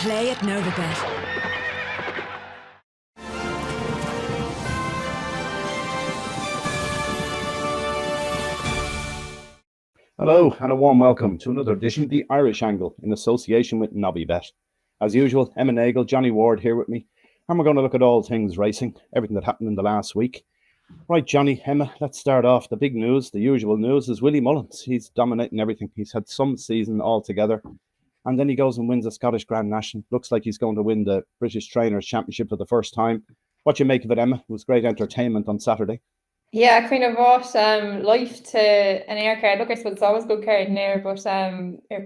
Play at Novibet. Hello and a warm welcome to another edition of the Irish Angle in association with Novibet. As usual, Emma Nagle, Johnny Ward here with me, and we're going to look at all things racing, everything that happened in the last week. Right, Johnny, Emma, let's start off. The big news, the usual news, is Willie Mullins. He's dominating everything. He's had some season altogether, and then he goes and wins a Scottish Grand National. Looks like he's going to win the British Trainers' Championship for the first time. What do you make of it, Emma? It was great entertainment on Saturday. Yeah, kind of brought life to an Air card. Look, I suppose it's always a good card in Air, but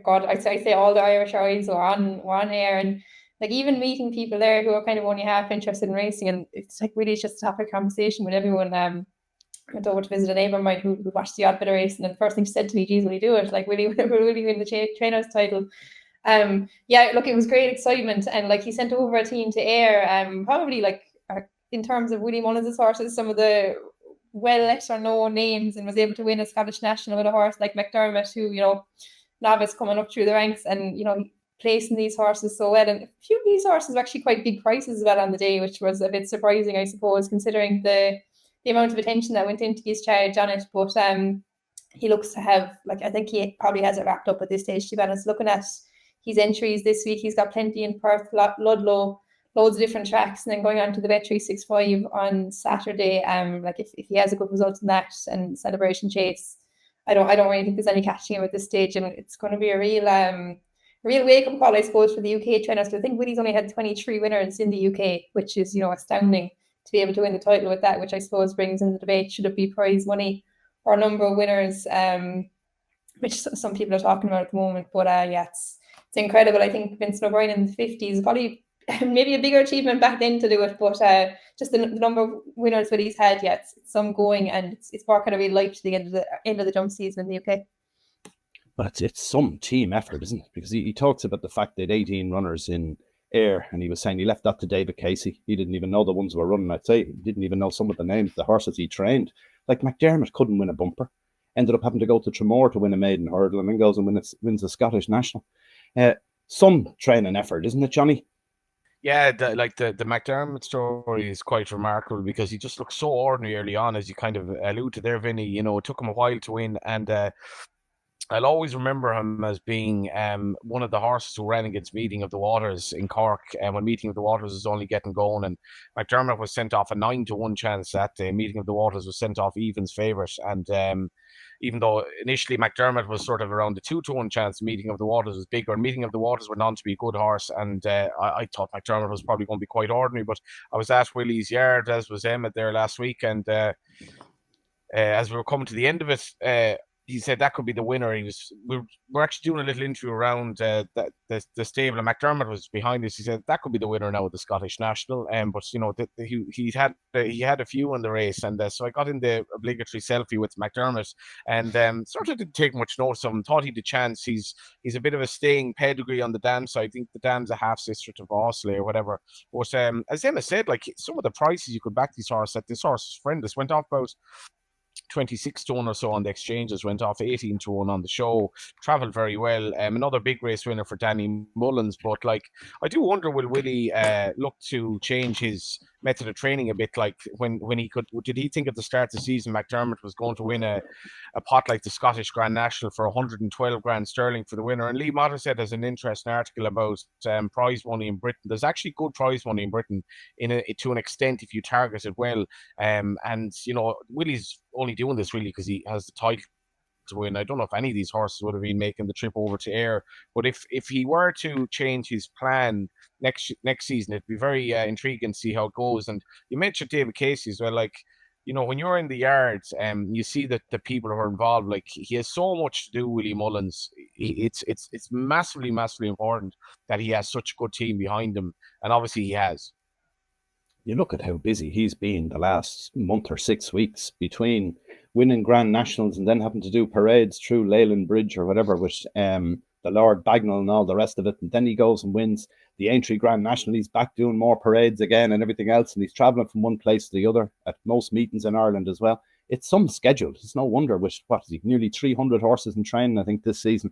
God, I say all the Irish eyes were on Air, and like even meeting people there who are kind of only half interested in racing, and it's like really just to have a conversation with everyone. Went over to visit a neighbour of mine who watched the odd bit of racing, and the first thing she said to me, "Geez, will he do it? Like, will he win the trainers title?" Yeah, look, it was great excitement, and like he sent over a team to Air. Probably like in terms of Willie Mullins' horses, some of the lesser known names, and was able to win a Scottish National with a horse like McDermott, who, novice coming up through the ranks, and placing these horses so well. And a few of these horses were actually quite big prices as well on the day, which was a bit surprising, I suppose, considering the amount of attention that went into his charge on it. But he looks to have, I think he probably has it wrapped up at this stage, to be honest. Looking at his entries this week, he's got plenty in Perth, Ludlow, loads of different tracks, and then going on to the Bet365 on Saturday. If he has a good result in that and Celebration Chase, I don't really think there's any catching him at this stage, and it's going to be a real wake-up call, I suppose, for the UK trainers. I think Willie's only had 23 winners in the UK, which is astounding to be able to win the title with that, which I suppose brings into the debate, should it be prize money or number of winners, which some people are talking about at the moment. But it's incredible. I think Vincent O'Brien in the 50s probably maybe a bigger achievement back then to do it, but just the number of winners that he's had, it's some going, and it's brought kind of real life to the end of the jump season in the UK. Well, it's some team effort, isn't it? Because he talks about the fact that 18 runners in Air, and he was saying he left that to David Casey. He didn't even know the ones who were running. I'd say he didn't even know some of the names of the horses he trained. Like McDermott couldn't win a bumper, ended up having to go to Tramore to win a maiden hurdle, and then goes and wins a Scottish National. Some training effort, isn't it, Johnny? Yeah, the McDermott story is quite remarkable, because he just looked so ordinary early on, as you kind of allude to there, Vinny. It took him a while to win, and I'll always remember him as being one of the horses who ran against Meeting of the Waters in Cork, when Meeting of the Waters was only getting going, and McDermott was sent off a 9-1 chance that day. Meeting of the Waters was sent off Even's favourite, and even though initially McDermott was sort of around the 2-1 chance, Meeting of the Waters was bigger. Meeting of the Waters went on to be a good horse, and I thought McDermott was probably going to be quite ordinary, but I was at Willie's yard, as was Emma, there last week, and as we were coming to the end of it, he said that could be the winner. We're actually doing a little interview around the stable, and McDermott was behind us. He said that could be the winner now of the Scottish National. But he had a few in the race, and so I got in the obligatory selfie with McDermott, and sort of didn't take much notice of him. Thought he'd a chance. He's a bit of a staying pedigree on the dam side. I think the dam's a half sister to Vossley or whatever. But as Emma said, like some of the prices you could back this horse at, this horse friendless went off about 26-1 or so on the exchanges, went off 18-1 on the show, travelled very well. Another big race winner for Danny Mullins, but I do wonder, will Willie look to change his method of training a bit? Like when he did he think at the start of the season McDermott was going to win a pot like the Scottish Grand National for 112 grand sterling for the winner? And Lee Motter said there's an interesting article about prize money in Britain. There's actually good prize money in Britain to an extent if you target it well. And Willie's only doing this really because he has the title to win. I don't know if any of these horses would have been making the trip over to Ayr, but if he were to change his plan next season, it'd be very intriguing to see how it goes. And you mentioned David Casey as well. When you're in the yards, you see that the people who are involved, he has so much to do, Willie Mullins. It's massively, massively important that he has such a good team behind him, and obviously he has. You look at how busy he's been the last month or 6 weeks between winning Grand Nationals and then having to do parades through Leyland Bridge or whatever with the Lord Bagnall and all the rest of it. And then he goes and wins the Aintree Grand National. He's back doing more parades again and everything else. And he's travelling from one place to the other at most meetings in Ireland as well. It's some schedule. It's no wonder with, nearly 300 horses in training, I think, this season.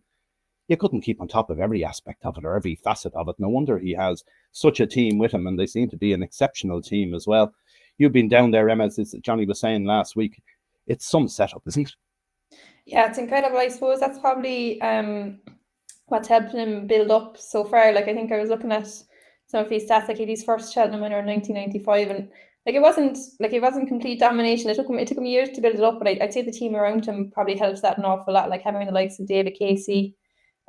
you couldn't keep on top of every aspect of it or every facet of it. No wonder he has such a team with him, and they seem to be an exceptional team as well. You've been down there, Emma, as Johnny was saying last week. It's some setup, isn't it? Yeah, it's incredible. I suppose that's probably what's helped him build up so far. Like I think I was looking at some of his stats, like his first Cheltenham winner in 1995, and like it wasn't complete domination. It took him years to build it up, but I'd say the team around him probably helps that an awful lot. Like having the likes of David Casey,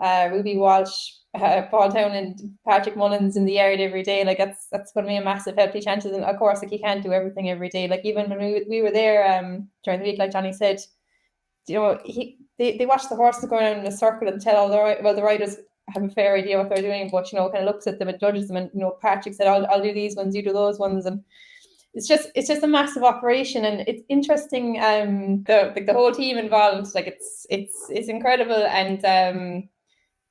Ruby Walsh, Paul Townend, Patrick Mullins in the yard every day. Like that's going to be a massive help to chances. And of course, like you can't do everything every day. Like even when we were there during the week, like Johnny said, you know, they watch the horses go around in a circle and tell all the riders have a fair idea what they're doing, but you know, kind of looks at them and judges them. And you know, Patrick said, "I'll do these ones, you do those ones," and it's just a massive operation, and it's interesting. The whole team involved, like it's incredible, and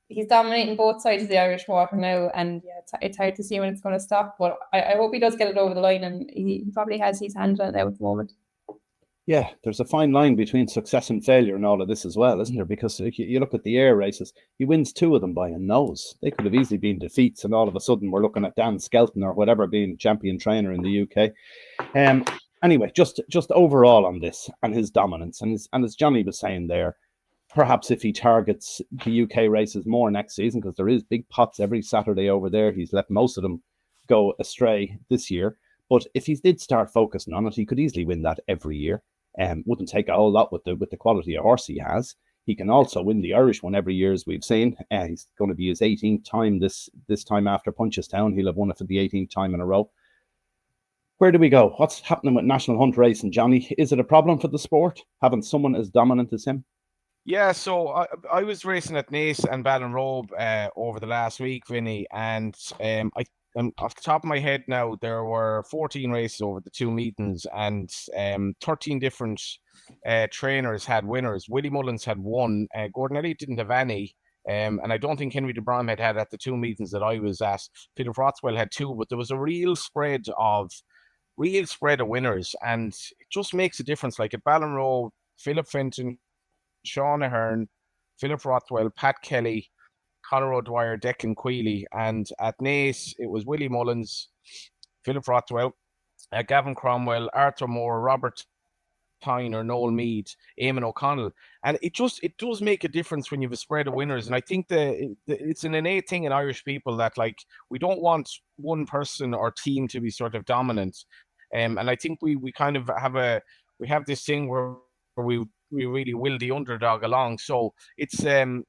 he's dominating both sides of the Irish water now, and yeah, it's hard to see when it's going to stop. But I hope he does get it over the line, and he probably has his hand on it now at the moment. Yeah, there's a fine line between success and failure in all of this as well, isn't there? Because you look at the air races, he wins 2 of them by a nose. They could have easily been defeats, and all of a sudden we're looking at Dan Skelton or whatever being champion trainer in the UK. Anyway, just overall on this and his dominance, and as Johnny was saying there, perhaps if he targets the UK races more next season, because there is big pots every Saturday over there, he's let most of them go astray this year. But if he did start focusing on it, he could easily win that every year. Wouldn't take a whole lot with the quality of horse he has. He can also win the Irish one every year, as we've seen. He's going to be his 18th time this time after Punchestown. He'll have won it for the 18th time in a row. Where do we go? What's happening with National Hunt Racing, Johnny? Is it a problem for the sport, having someone as dominant as him? Yeah, so I was racing at Naas and Ballinrobe over the last week, Vinny, and I'm off the top of my head now, there were 14 races over the 2 meetings, and 13 different trainers had winners. Willie Mullins had 1. Gordon Elliott didn't have any. And I don't think Henry de Brom had at the 2 meetings that I was at. Philip Rothwell had 2, but there was a real spread of winners, and it just makes a difference. Like at Ballinrobe, Philip Fenton, Sean Ahern, Philip Rothwell, Pat Kelly, Conor O'Dwyer, Declan Queally, and at Naas it was Willie Mullins, Philip Rothwell, Gavin Cromwell, Arthur Moore, Robert Tyner, Noel Meade, Eamon O'Connell, and it does make a difference when you have a spread of winners. And I think it's an innate thing in Irish people that like we don't want one person or team to be sort of dominant, and I think we kind of have this thing where we really will the underdog along. So it's a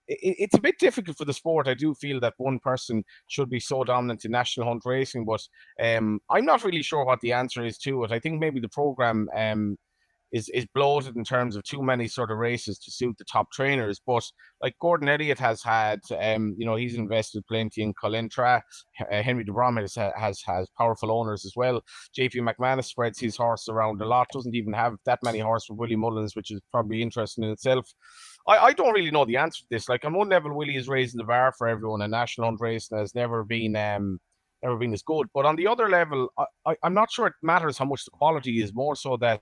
bit difficult for the sport. I do feel that one person should be so dominant in National Hunt Racing, but I'm not really sure what the answer is to it. I think maybe the program is bloated in terms of too many sort of races to suit the top trainers. But like Gordon Elliott has had, he's invested plenty in Colentra. Henry de Brom has powerful owners as well. JP McManus spreads his horse around a lot, doesn't even have that many horses for Willie Mullins, which is probably interesting in itself. I don't really know the answer to this. Like on one level, Willie is raising the bar for everyone, and National Hunt Racing has never been as good. But on the other level, I'm not sure it matters how much the quality is, more so that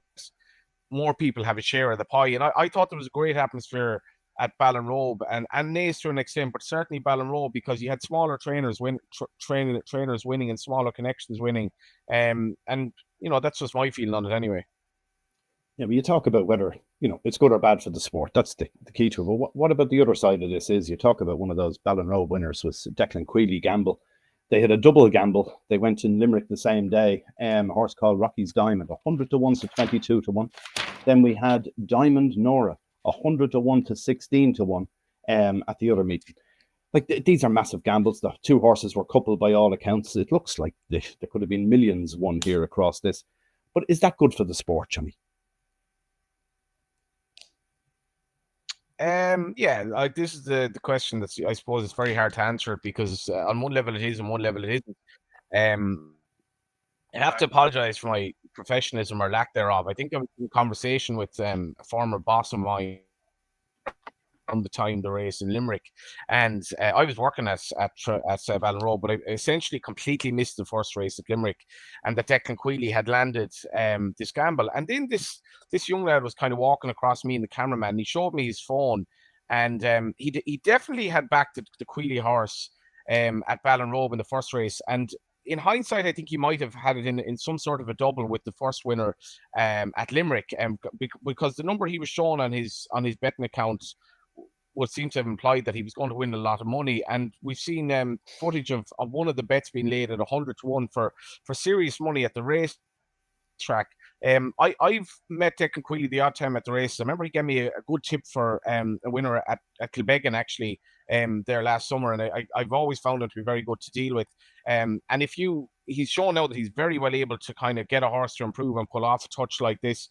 more people have a share of the pie. And I thought there was a great atmosphere at Ballinrobe and Naas to an extent, but certainly Ballinrobe, because you had smaller trainers trainers winning and smaller connections winning. And that's just my feeling on it anyway. Yeah, but you talk about whether, it's good or bad for the sport. That's the key to it. But what about the other side of this is you talk about one of those Ballinrobe winners was Declan Queally gamble. They had a double gamble. They went in Limerick the same day. A horse called Rocky's Diamond, 100 to 1 to 22 to 1. Then we had Diamond Nora, 100 to 1 to 16 to 1 at the other meeting. Like these are massive gambles. The 2 horses were coupled by all accounts. It looks like there could have been millions won here across this. But is that good for the sport, Johnny? This is the question that I suppose it's very hard to answer, because on one level it is, and one level it isn't. I have to apologize for my professionalism or lack thereof. I think I was in conversation with a former boss of mine from the time the race in Limerick, and I was working at Ballinrobe, but I essentially completely missed the first race at Limerick, and that Declan Queally had landed this gamble. And then this young lad was kind of walking across me and the cameraman, and he showed me his phone, and he definitely had backed the Queally horse at Ballinrobe in the first race, and in hindsight, I think he might have had it in some sort of a double with the first winner at Limerick, because the number he was shown on his betting account would seem to have implied that he was going to win a lot of money. And we've seen footage of one of the bets being laid at 100-1 for serious money at the racetrack. I've met Declan Queally the odd time at the races. I remember he gave me a good tip for a winner at Kilbeggan actually there last summer, and I've always found him to be very good to deal with. And he's shown now that he's very well able to kind of get a horse to improve and pull off a touch like this.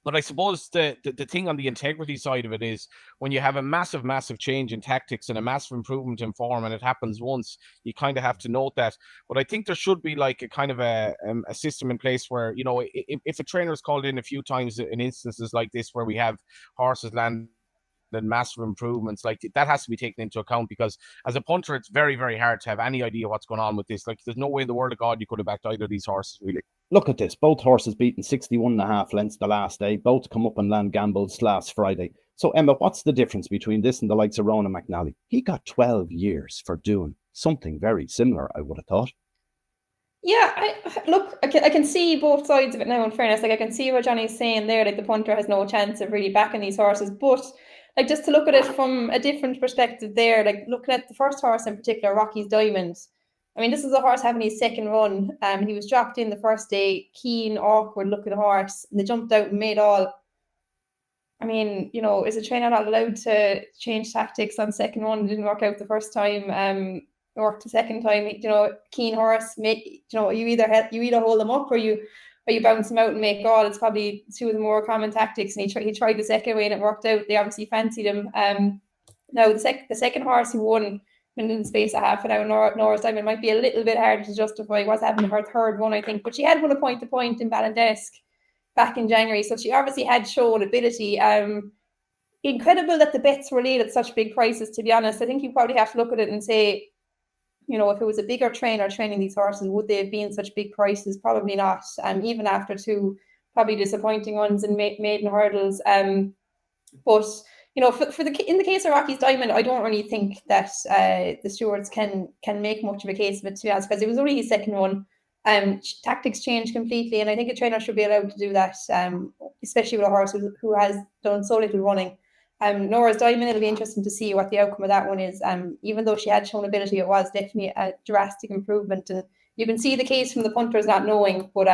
But I suppose the thing on the integrity side of it is when you have a massive change in tactics and a massive improvement in form, and it happens once, you kind of have to note that. But I think there should be like a kind of a system in place where, you know, if a trainer is called in a few times in instances like this where we have horses land and massive improvements, like that has to be taken into account, because as a punter, it's very, very hard to have any idea what's going on with this. Like, there's no way in the world of God you could have backed either of these horses, really. Look at this. Both horses beaten 61.5 lengths the last day. Both come up and land gambles last Friday. So, Emma, what's the difference between this and the likes of Ronan McNally? He got 12 years for doing something very similar, I would have thought. Yeah, I can see both sides of it now, in fairness. Like, I can see what Johnny's saying there, like the punter has no chance of really backing these horses. But, like, just to look at it from a different perspective there, like looking at the first horse in particular, Rocky's Diamond. I mean, this is a horse having his second run. He was dropped in the first day, keen, awkward looking horse, and they jumped out and made all. I mean, you know, is a trainer not allowed to change tactics on second run? It didn't work out the first time. Worked the second time. You know, keen horse. You know, you either hold them up or you bounce them out and make all. It's probably two of the more common tactics. And he tried the second way and it worked out. They obviously fancied him. Now the second horse who won in the space of half an hour, Nora's Diamond, might be a little bit hard to justify. Was having her third one, I think, but she had won a point-to-point in Ballindesk back in January, so she obviously had shown ability. Incredible that the bets were laid at such big prices, to be honest. I think you probably have to look at it and say, you know, if it was a bigger trainer training these horses, would they have been such big prices? Probably not. Even after two probably disappointing ones in maiden hurdles. But you know, in the case of Rocky's Diamond, I don't really think that the stewards can make much of a case of it, to be honest, because it was only his second one. Tactics changed completely, and I think a trainer should be allowed to do that, especially with a horse who has done so little running. Nora's Diamond, it'll be interesting to see what the outcome of that one is. Even though she had shown ability, it was definitely a drastic improvement, and you can see the case from the punters not knowing, but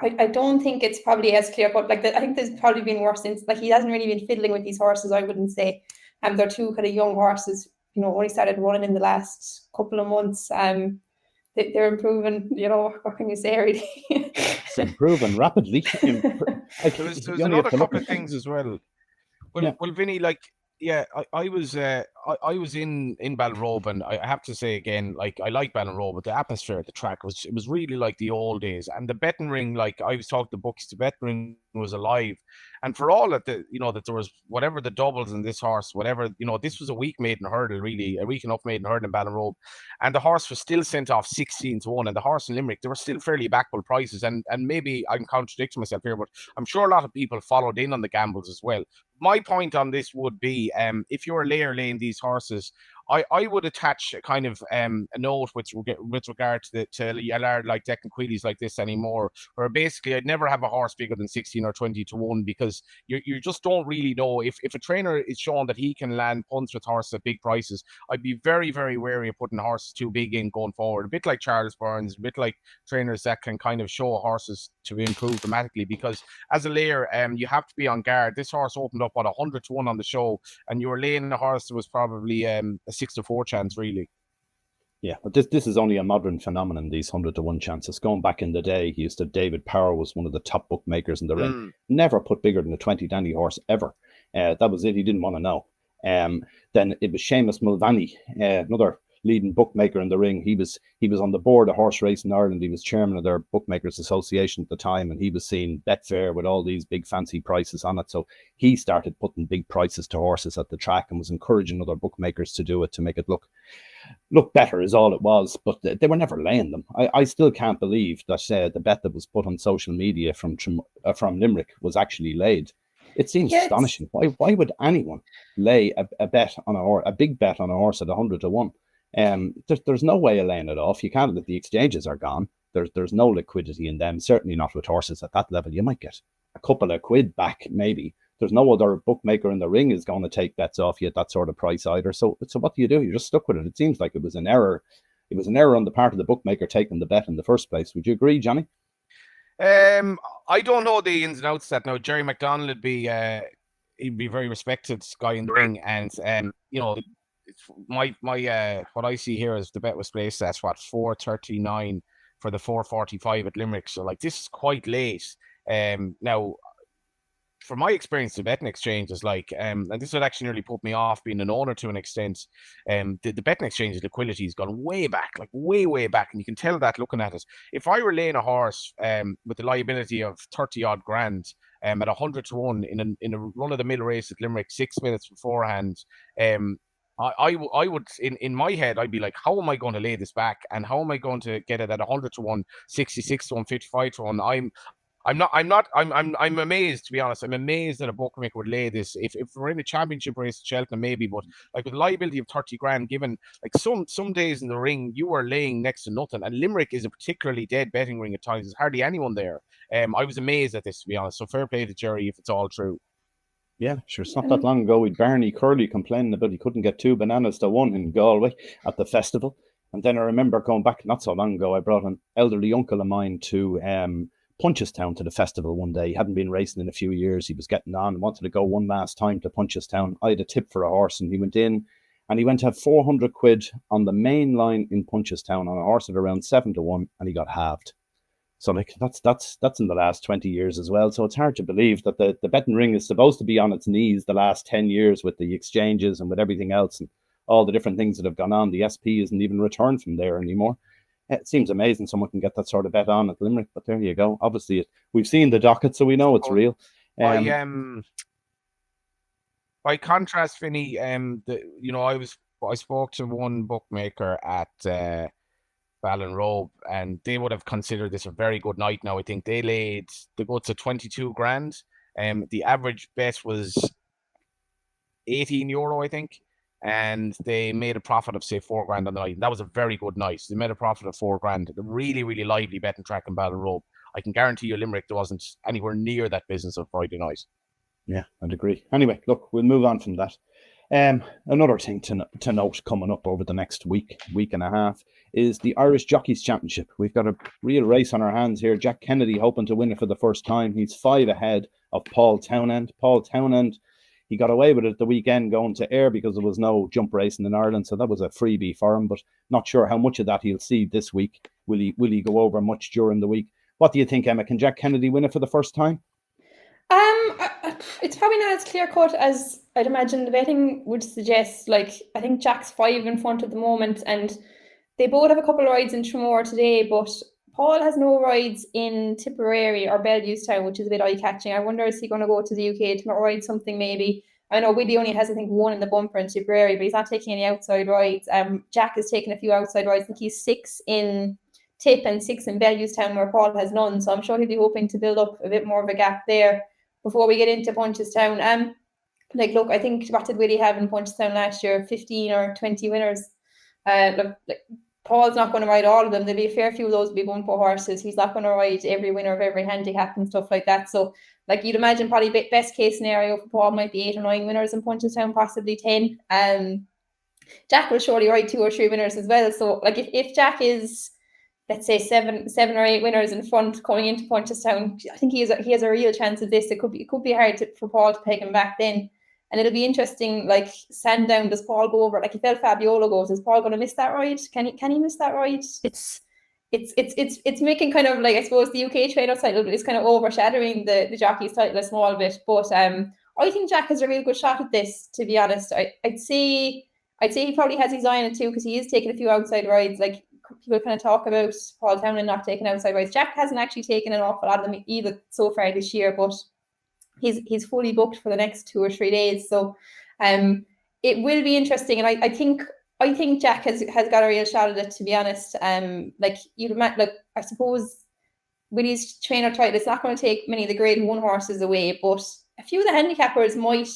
I don't think it's probably as clear, but like I think there's probably been worse since. Like, he hasn't really been fiddling with these horses, I wouldn't say. They're two kind of young horses, you know, only started running in the last couple of months. They're improving, you know, what can you say, really? It's improving rapidly. There's another couple of things as well. Well, Vinny, like, yeah, I was in Ballinrobe, and I have to say again, like, I like Ballinrobe, but the atmosphere at the track was really like the old days, and the betting ring, like I was talking to books, the betting ring was alive, and for all that that there was whatever the doubles in this horse, whatever, you know, this was a week maiden hurdle, really a week enough maiden hurdle in Ballinrobe, and the horse was still sent off 16-1, and the horse in Limerick, they were still fairly backable prices, and maybe I'm contradicting myself here, but I'm sure a lot of people followed in on the gambles as well. My point on this would be, if you're a layer laying these horses, I would attach a kind of a note with regard to a lad like Declan Queally's like this anymore, where basically I'd never have a horse bigger than 16 or 20-1, because you just don't really know. If a trainer is showing that he can land punts with horses at big prices, I'd be very, very wary of putting horses too big in going forward. A bit like Charles Burns, a bit like trainers that can kind of show horses to improve dramatically, because as a layer, you have to be on guard. This horse opened up at 100-1 on the show, and you were laying a horse that was probably a 6-4 chance, really. Yeah, but this is only a modern phenomenon, these 100-1 chances. Going back in the day, he used to, David Power was one of the top bookmakers in the ring. Never put bigger than a 20 Danny horse ever. That was it. He didn't want to know. Then it was Seamus Mulvaney, another leading bookmaker in the ring. He was on the board of horse race in Ireland. He was chairman of their bookmakers association at the time, and he was seeing Betfair with all these big fancy prices on it. So he started putting big prices to horses at the track and was encouraging other bookmakers to do it, to make it look better, is all it was. But they were never laying them. I still can't believe that the bet that was put on social media from Limerick was actually laid. It seems Yeah, astonishing. Why would anyone lay a bet on a horse, a big bet on a horse at 100 to 1? There's no way of laying it off. You can't. The exchanges are gone. There's no liquidity in them. Certainly not with horses at that level. You might get a couple of quid back, maybe. There's no other bookmaker in the ring is going to take bets off you at that sort of price either. So what do? You're just stuck with it. It seems like it was an error. It was an error on the part of the bookmaker taking the bet in the first place. Would you agree, Johnny? I don't know the ins and outs of that now. Jerry McDonald would be he'd be a very respected guy in the ring, and it's my what I see here is the bet was placed at 4:39 for the 4:45 at Limerick. So like this is quite late. Now from my experience, the betting exchange is like, and this would actually nearly put me off being an owner to an extent. The betting exchange's liquidity has gone way back, like way back, and you can tell that looking at it. If I were laying a horse with the liability of 30 odd grand at 100 to 1 in a run of the mill race at Limerick 6 minutes beforehand, I would in my head I'd be like, how am I going to lay this back, and how am I going to get it at 100 to 1, 66 to 1, 55 to 1? I'm amazed, to be honest. I'm amazed that a bookmaker would lay this. If we're in a championship race at Cheltenham, maybe, but like with liability of 30 grand, given like some days in the ring, you are laying next to nothing. And Limerick is a particularly dead betting ring at times. There's hardly anyone there. I was amazed at this, to be honest. So fair play to Jerry if it's all true. Yeah, sure. It's not that long ago with Barney Curley complaining about he couldn't get 2 bananas to 1 in Galway at the festival. And then I remember going back not so long ago, I brought an elderly uncle of mine to Punchestown to the festival one day. He hadn't been racing in a few years. He was getting on and wanted to go one last time to Punchestown. I had a tip for a horse, and he went in and he went to have 400 quid on the main line in Punchestown on a horse at around 7 to 1, and he got halved. So like that's in the last 20 years as well. So it's hard to believe that the betting ring is supposed to be on its knees the last 10 years with the exchanges and with everything else and all the different things that have gone on. The SP isn't even returned from there anymore. It seems amazing someone can get that sort of bet on at Limerick, but there you go. Obviously, we've seen the docket, so we know it's real. By contrast, Vinny, I spoke to one bookmaker at Ballinrobe, and they would have considered this a very good night. Now I think they laid the go to 22 grand. The average bet was €18, I think, and they made a profit of say 4 grand on the night. And that was a very good night. They made a profit of 4 grand. A really, really lively betting track in Ballinrobe. I can guarantee you, Limerick, there wasn't anywhere near that business on Friday night. Yeah, I'd agree. Anyway, look, we'll move on from that. Another thing to note coming up over the next week and a half is the Irish Jockeys Championship. We've got a real race on our hands here. Jack Kennedy hoping to win it for the first time. He's 5 ahead of Paul Townend. Paul Townend, he got away with it the weekend going to Ayr because there was no jump racing in Ireland, so that was a freebie for him, but not sure how much of that he'll see this week. Will he go over much during the week? What do you think, Emma? Can Jack Kennedy win it for the first time? It's probably not as clear cut as I'd imagine the betting would suggest. Like, I think Jack's 5 in front at the moment, and they both have a couple of rides in Tramore today, but Paul has no rides in Tipperary or Bellewstown, which is a bit eye-catching. I wonder, is he going to go to the UK to ride something maybe? I know Willie only has, I think, 1 in the bumper in Tipperary, but he's not taking any outside rides. Jack has taken a few outside rides. I think he's 6 in Tip and 6 in Bellewstown, where Paul has none. So I'm sure he'll be hoping to build up a bit more of a gap there before we get into Punchestown. Look, I think what did Willie have in Punchestown last year? 15 or 20 winners. Paul's not going to ride all of them. There'll be a fair few of those will be bumper horses. He's not going to ride every winner of every handicap and stuff like that. So, like, you'd imagine probably best case scenario for Paul might be 8 or 9 winners in Punchestown, possibly 10. Jack will surely ride 2 or 3 winners as well. So, like, if Jack is, let's say, seven or 8 winners in front coming into Punchestown, I think he has a real chance of this. It could be hard for Paul to peg him back then. And it'll be interesting, like, Sandown, does Paul go over? Like, if El Fabiolo goes, is Paul going to miss that ride? Can he miss that ride? It's making kind of, like, I suppose the UK trainer title is kind of overshadowing the Jockeys title a small bit. But I think Jack has a real good shot at this, to be honest. I'd say he probably has his eye on it too, because he is taking a few outside rides. Like, people kind of talk about Paul Townend not taking outside rides. Jack hasn't actually taken an awful lot of them either so far this year, but he's fully booked for the next 2 or 3 days. So it will be interesting. And I think Jack has got a real shot at it, to be honest. I suppose Willie's trainer title, it's not going to take many of the grade 1 horses away, but a few of the handicappers might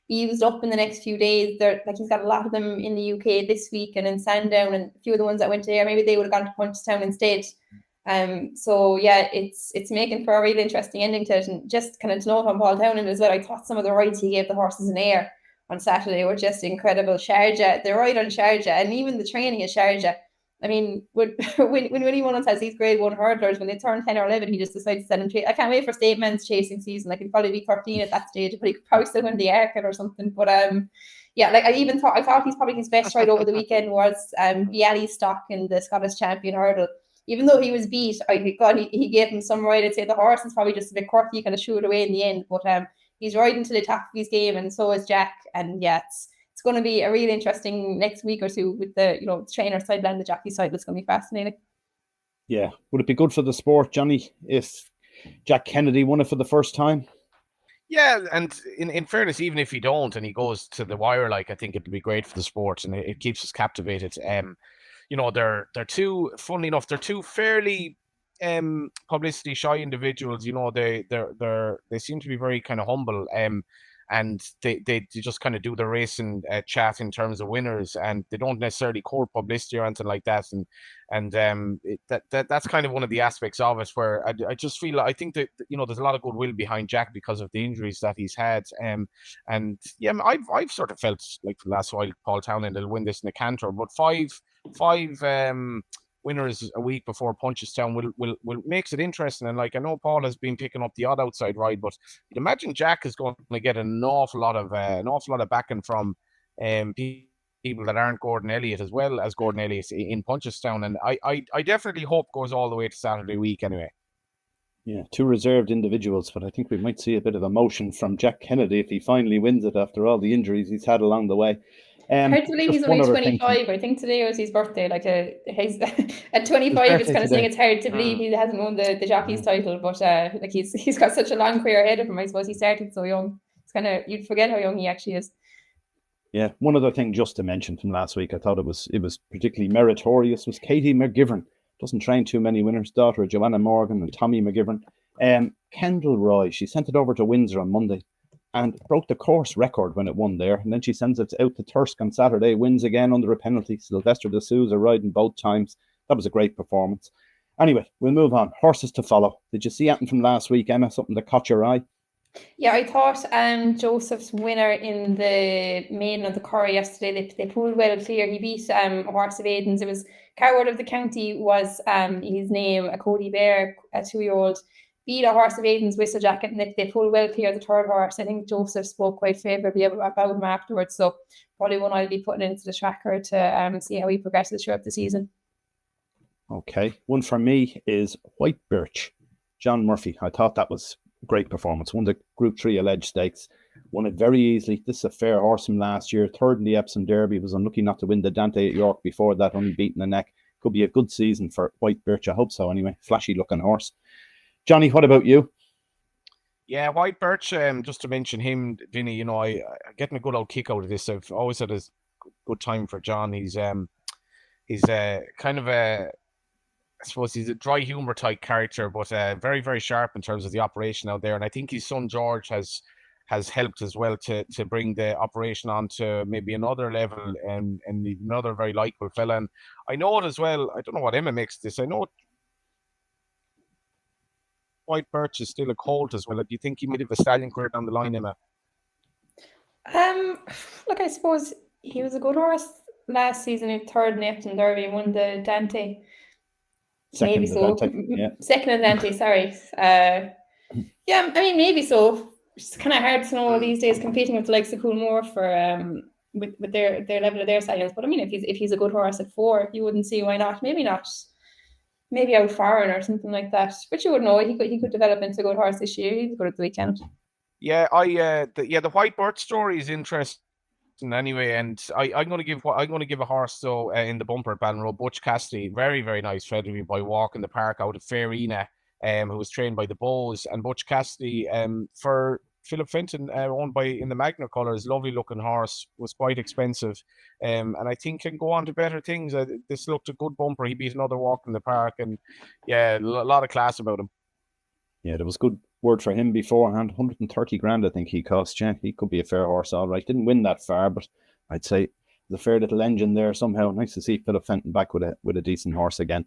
be used up in the next few days. Like he's got a lot of them in the UK this week and in Sandown, and a few of the ones that went there, maybe they would have gone to Punchestown instead. So yeah, it's making for a really interesting ending to it. And just kind of to note on Paul Townend as well, I thought some of the rides he gave the horses in air on Saturday were just incredible. Sharjah, the ride on Sharjah, and even the training at Sharjah. I mean, when Willie Mullins has these grade 1 hurdlers, when they turn 10 or 11, he just decides to send them. I can't wait for State Men's chasing season. Like, he'd probably be 13 at that stage, but he could probably still win the Arcade or something. But yeah, like I thought he's probably his best ride over the weekend was Bialy's stock in the Scottish Champion hurdle. Even though he was beat, he gave him some ride. I'd say the horse is probably just a bit quirky, kind of shoo it away in the end. But he's riding to the top of his game, and so is Jack. And yeah, it's going to be a really interesting next week or two with the trainer side and the jockey side. It's going to be fascinating. Yeah, would it be good for the sport, Johnny, if Jack Kennedy won it for the first time? Yeah, and in fairness, even if he don't and he goes to the wire, like, I think it'd be great for the sport, and it keeps us captivated. They're two, funnily enough, they're two fairly publicity shy individuals. They seem to be very kind of humble. And they just kind of do the racing chat in terms of winners, and they don't necessarily court publicity or anything like that. And that's kind of one of the aspects of it where I just feel, I think that there's a lot of goodwill behind Jack because of the injuries that he's had. And yeah, I've sort of felt like for the last while Paul Townend will win this in the canter, but five winners a week before Punchestown will makes it interesting. And like, I know Paul has been picking up the odd outside ride, but you'd imagine Jack is going to get an awful lot of backing from people that aren't Gordon Elliott as well as Gordon Elliott in Punchestown. And I definitely hope goes all the way to Saturday week anyway. Yeah, two reserved individuals, but I think we might see a bit of emotion from Jack Kennedy if he finally wins it after all the injuries he's had along the way. Hard to believe he's only 25. I think today was his birthday. Like he's at 25, it's kind of saying it's hard to believe he hasn't won the Jockeys title. But like he's got such a long career ahead of him. I suppose he started so young. It's kind of, you'd forget how young he actually is. Yeah, one other thing just to mention from last week, I thought it was particularly meritorious, was Katie McGivern. Doesn't train too many winners, daughter of Joanna Morgan and Tommy McGivern. Kendall Roy, she sent it over to Windsor on Monday and broke the course record when it won there. And then she sends it out to Thirsk on Saturday, wins again under a penalty. Sylvester de Souza riding both times. That was a great performance. Anyway, we'll move on. Horses to follow. Did you see anything from last week, Emma? Something that caught your eye? Yeah, I thought Joseph's winner in the maiden of the Curry yesterday, they pulled well clear. He beat a horse of Aiden's. It was Coward of the County was his name, a Cody Bear, a 2-year-old. Beat a horse of Aiden's Whistle Jacket, and they pulled well clear the third horse. I think Joseph spoke quite favourably about him afterwards, so probably one I'll be putting into the tracker to see how he progresses throughout the season. Okay, one for me is White Birch, John Murphy. I thought that was a great performance. Won the Group 3 Alleged Stakes, won it very easily. This is a fair horse from last year, third in the Epsom Derby, was unlucky not to win the Dante at York before that, only beaten the neck. Could be a good season for White Birch, I hope so anyway. Flashy looking horse. Johnny, what about you? Yeah, White Birch, just to mention him, Vinny, I'm getting a good old kick out of this. I've always had a good time for John. He's kind of I suppose he's a dry humour type character, but very, very sharp in terms of the operation out there. And I think his son George has helped as well to bring the operation on to maybe another level, and another very likeable fella. And I know it as well. I don't know what Emma makes this. I know White Birch is still a colt as well. Do you think he might have a stallion career down the line, Emma? Look, I suppose he was a good horse last season. He third in the Epsom Derby, won the Dante. Maybe so. Yeah. Second in Dante, sorry. Yeah, I mean, maybe so. It's kind of hard to know these days, competing with the likes of Coolmore for with their level of their stallions. But I mean, if he's a good horse at 4, you wouldn't see why not. Maybe not. Maybe out foreign or something like that. But you would know he could develop into a good horse this year. He's good at the weekend. Yeah, the White Birch story is interesting anyway, and I'm going to give a horse so in the bumper at Ballinrobe, Butch Cassidy, very, very nice pedigree by walk in the park out of Fairina, who was trained by the Bows, and Butch Cassidy for Philip Fenton, owned by in the Magna colours, lovely looking horse, was quite expensive, and I think can go on to better things. This looked a good bumper. He beat another walk in the park, and yeah, a lot of class about him. Yeah, there was good word for him beforehand. 130 grand, I think he cost. Yeah, he could be a fair horse, all right. Didn't win that far, but I'd say there's a fair little engine there somehow. Nice to see Philip Fenton back with a decent horse again.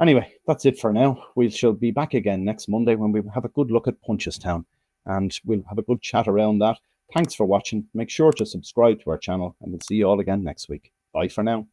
Anyway, that's it for now. We shall be back again next Monday when we have a good look at Punchestown, and we'll have a good chat around that. Thanks for watching. Make sure to subscribe to our channel, and we'll see you all again next week. Bye for now.